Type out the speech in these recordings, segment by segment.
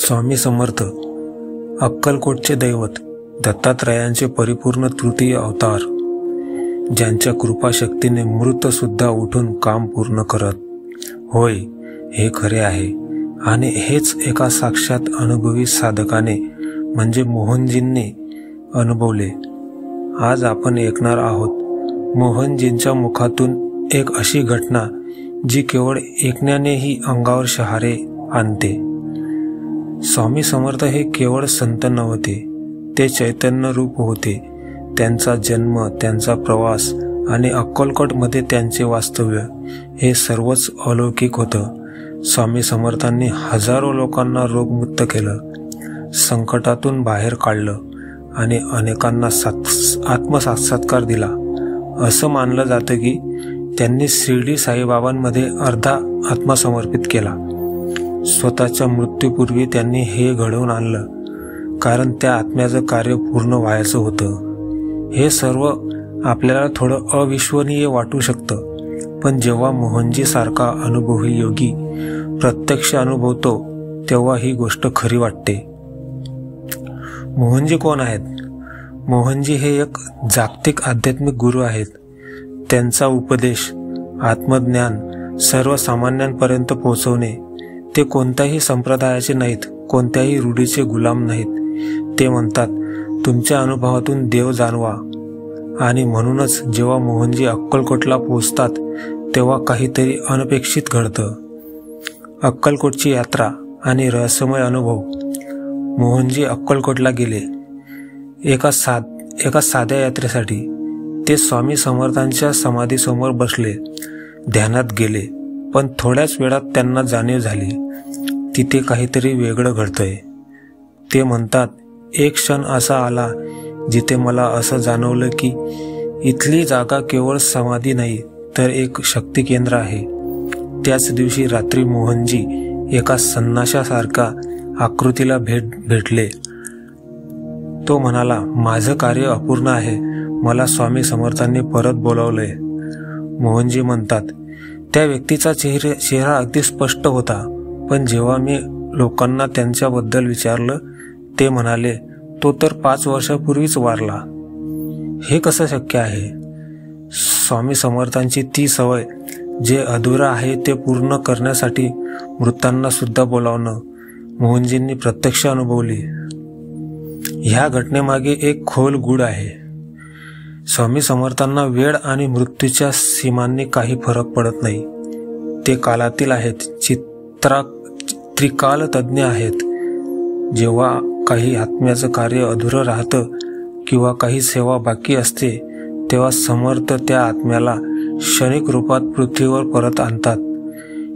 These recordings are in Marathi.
स्वामी समर्थ अक्कलकोटचे दैवत, दत्तात्रयांचे परिपूर्ण तृतीय अवतार, ज्यांच्या कृपाशक्तीने मृत सुद्धा उठून काम पूर्ण करत. होय, हे खरे आहे आणि हेच एका साक्षात अनुभवी साधकाने म्हणजे मोहनजींनी अनुभवले. आज आपण ऐकणार आहोत मोहनजींच्या मुखातून एक अशी घटना जी केवळ ऐकण्यानेही अंगावर शहारे आणते. स्वामी समर्थ हे केवळ संत नव्हते, ते चैतन्य रूप होते. त्यांचा जन्म, त्यांचा प्रवास आणि अक्कलकोटमध्ये त्यांचे वास्तव्य हे सर्वच अलौकिक होतं. स्वामी समर्थांनी हजारो लोकांना रोगमुक्त केलं, संकटातून बाहेर काढलं आणि अनेकांना आत्मसाक्षात्कार दिला. असं मानलं जातं की त्यांनी शिर्डी साईबाबांमध्ये अर्धा आत्मा समर्पित केला. स्वतःच्या मृत्यूपूर्वी त्यांनी हे घडवून आणलं, कारण त्या आत्म्याचं कार्य पूर्ण व्हायचं होतं. हे सर्व आपल्याला थोडं अविश्वनीय वाटू शकतं, पण जेव्हा मोहनजी सारखा अनुभवी योगी प्रत्यक्ष अनुभवतो तेव्हा ही गोष्ट खरी वाटते. मोहनजी कोण आहेत? मोहनजी हे एक जागतिक आध्यात्मिक गुरु आहेत. त्यांचा उपदेश, आत्मज्ञान सर्वसामान्यांपर्यंत पोहोचवणे. ते कोणत्याही संप्रदायाचे नाहीत, कोणत्याही रूढीचे गुलाम नाहीत. ते म्हणतात, तुमच्या अनुभवातून देव जाणवा. आणि म्हणूनच जेव्हा मोहनजी अक्कलकोटला पोहोचतात तेव्हा काहीतरी अनपेक्षित घडतं. अक्कलकोटची यात्रा आणि रहस्यमय अनुभव. मोहनजी अक्कलकोटला गेले एका साध्या यात्रेसाठी. ते स्वामी समर्थांच्या समाधीसमोर बसले, ध्यानात गेले. पण थोड्याच वेळात त्यांना जाणीव झाली, तिथे काहीतरी वेगळं घडतंय. ते म्हणतात, एक क्षण असा आला जिथे मला असं जाणवलं की इथली जागा केवळ समाधी नाही तर एक शक्ती केंद्र आहे. त्याच दिवशी रात्री मोहनजी एका संन्याशासारखा आकृतीला भेटले. तो म्हणाला, माझं कार्य अपूर्ण आहे, मला स्वामी समर्थांनी परत बोलावलंय. मोहनजी म्हणतात, त्या व्यक्तीचा चेहरा अगदी स्पष्ट होता, पण जेव्हा मी लोकांना त्यांच्याबद्दल विचारलं ते म्हणाले, तो तर 5 वर्षापूर्वीच वारला. हे कसं शक्य आहे? स्वामी समर्थांची ती सवय, जे अधुरं आहे ते पूर्ण करण्यासाठी मृतांना सुद्धा बोलावणं, मोहनजींनी प्रत्यक्ष अनुभवली. ह्या घटनेमागे एक खोल गूढ आहे. स्वामी समर्थांना वेळ आणि मृत्यूच्या सीमांनी काही फरक पडत नाही. ते कालातील आहेत, त्रिकाल तज्ज्ञ आहेत. जेव्हा काही आत्म्याचं कार्य अधुरं राहतं किंवा काही सेवा बाकी असते तेव्हा समर्थ त्या आत्म्याला क्षणिक रूपात पृथ्वीवर परत आणतात.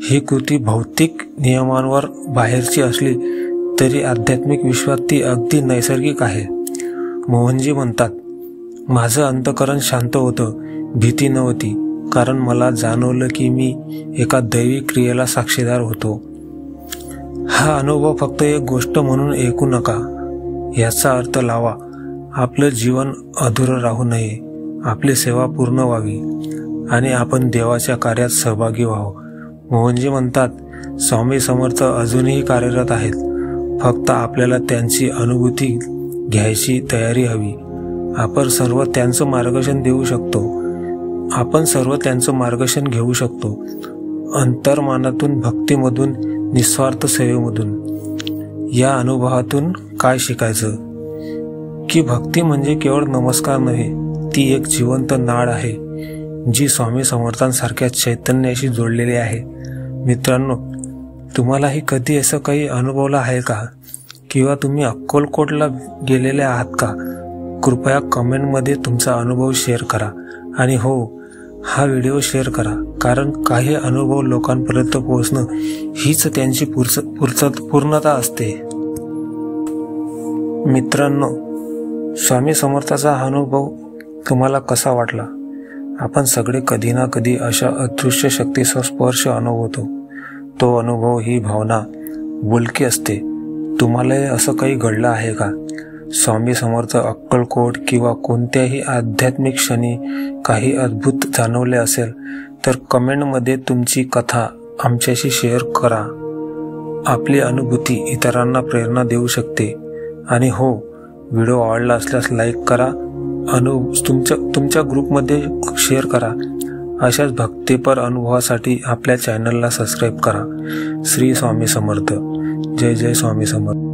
ही कृती भौतिक नियमांवर बाहेरची असली तरी आध्यात्मिक विश्वात ती अगदी नैसर्गिक आहे. मोहनजी म्हणतात, माझं अंतःकरण शांत होतं, भीती नव्हती, कारण मला जाणवलं की मी एका दैवी क्रियेला साक्षीदार होतो. हा अनुभव फक्त एक गोष्ट म्हणून ऐकू नका, याचा अर्थ लावा. आपलं जीवन अधुरं राहू नये, आपली सेवा पूर्ण व्हावी आणि आपण देवाच्या कार्यात सहभागी व्हावं. मोहनजी म्हणतात, स्वामी समर्थ अजूनही कार्यरत आहेत, फक्त आपल्याला त्यांची अनुभूती घ्यायची तयारी हवी. आपण सर्व त्यांचं मार्गदर्शन घेऊ शकतो, अंतर्मनातून, भक्तीमधून, निस्वार्थ सेवेमधून. या अनुभवातून काय शिकायचं? की भक्ती म्हणजे केवळ नमस्कार नव्हे, ती एक जिवंत नाळ आहे जी स्वामी समर्थांसारख्या चैतन्याशी जोडलेली आहे. मित्रांनो, तुम्हालाही कधी असं काही अनुभवलं आहे का? किंवा तुम्ही अक्कलकोटला गेलेले आहात का? कृपया कमेंटमध्ये तुमचा अनुभव शेअर करा. आणि हो, हा व्हिडिओ शेअर करा, कारण काही अनुभव लोकांपर्यंत पोहोचणं हीच त्यांची पूर्णता असते. मित्रांनो, स्वामी समर्थाचा हा अनुभव तुम्हाला कसा वाटला? आपण सगळे कधी ना कधी अशा अदृश्य शक्तीचा स्पर्श अनुभवतो. तो अनुभव, ही भावना बोलकी असते. तुम्हालाही असं काही घडलं आहे का? स्वामी समर्थ, अक्कलकोट किंवा कोणत्याही आध्यात्मिक क्षणी काही अद्भुत जाणवले असेल तर कमेंटमध्ये तुमची कथा आमच्याशी शेअर करा. आपली अनुभूती इतरांना प्रेरणा देऊ शकते. आणि हो, व्हिडिओ आवडला असल्यास लाईक करा, तुमच्या ग्रुपमध्ये शेअर करा. अशाच भक्तिपर अनुभवासाठी आपल्या चॅनलला सबस्क्राईब करा. श्री स्वामी समर्थ. जय जय स्वामी समर्थ.